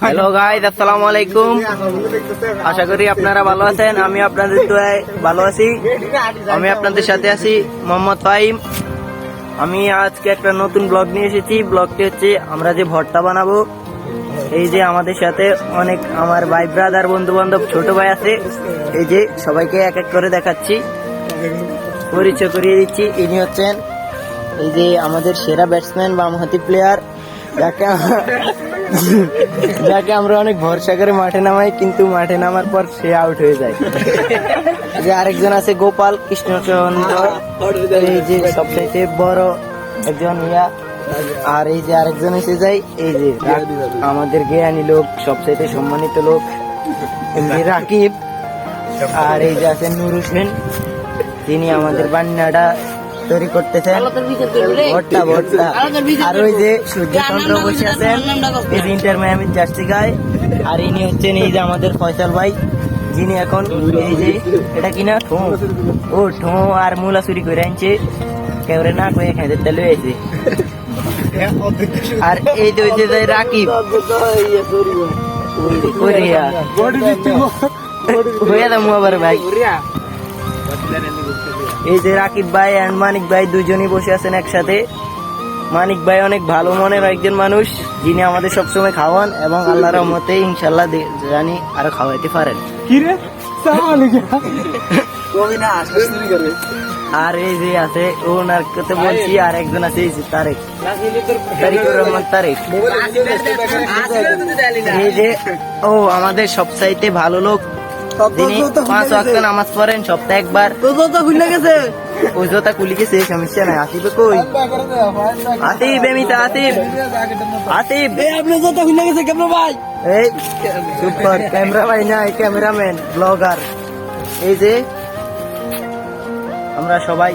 Hello guys, আসসালামু আলাইকুম। আশা করি আপনারা ভালো আছেন। আমি আপনাদের দোয়ায় ভালো আছি। আমি আপনাদের সাথে আছি মোহাম্মদ ফাহিম। আমি আজকে একটা নতুন ব্লগ নিয়ে এসেছি। ব্লগটি হচ্ছে আমরা যে ভর্তা বানাবো। এই যে আমাদের সাথে অনেক আমার ভাই ব্রাদার বন্ধু বান্ধব ছোট ভাই আছে। এই যে সবাইকে এক এক করে দেখাচ্ছি, পরিচয় করিয়ে দিচ্ছি। ইনি হচ্ছেন এই যে আমাদের সেরা ব্যাটসম্যান বামহাতি প্লেয়ার, যাকে আমরা অনেক ভরসা করে মাঠে নামাই, কিন্তু মাঠে নামার পর সে আউট হয়ে যায়। যে আরেকজন আছে গোপাল কৃষ্ণচন্দ্র, এই যে সবচাইতে বড় একজন ইয়া। আর এই যে আরেকজন এসে যায়, এই যে আমাদের জ্ঞানী লোক, সবচাইতে সম্মানিত লোক রাকিব। আর এই যে আছেন নুর হোসেন, তিনি আমাদের বান্নাটা তৈরি করতেছেন ভর্তা ভর্তা। আর ওই যে সূর্যচন্দ্র বসে আছেন, এই যে ইন্টার মায়ামির জার্সি গায়ে। আর ইনি হচ্ছেন এই যে আমাদের ফয়সাল ভাই, যিনি এখন এই যে এটা কিনা ঠো আর মূলা চুরি করে আনছে, কেউরে না কয়ে খেতে তেলে হয়েছে। আর এই যে হচ্ছে রাকিব হইয়া দাম আবার ভাই। এই যে রাকিব ভাই এন্ড মানিক ভাই দুজনই বসে আছেন একসাথে। মানিক ভাই অনেক ভালো মনের একজন মানুষ, যিনি আমাদের সবসময় খাওয়ান এবং আল্লাহর রহমতে ইনশাল্লাহ জানি আরো খাওয়াইতে পারেন। আর এই যে আছে ওনার কথা বলছি, আর একজন আছে এই যে তারিকুর রহমান তারেক। এই যে ও আমাদের সবচাইতে ভালো লোক, তিনি 5 ওয়াক্ত নামাজ পড়েন সপ্তাহে একবার। ওই জোতা খুলে গেছে, সমস্যা নাই। আসিবে কই আসিব এমিতা আসিব আসিব আপনার জোতা খুলে গেছে কেমন ভাই? এই চুপ কর, ক্যামেরা ভাই নাই, ক্যামেরাম্যান ব্লগার। এই যে আমরা সবাই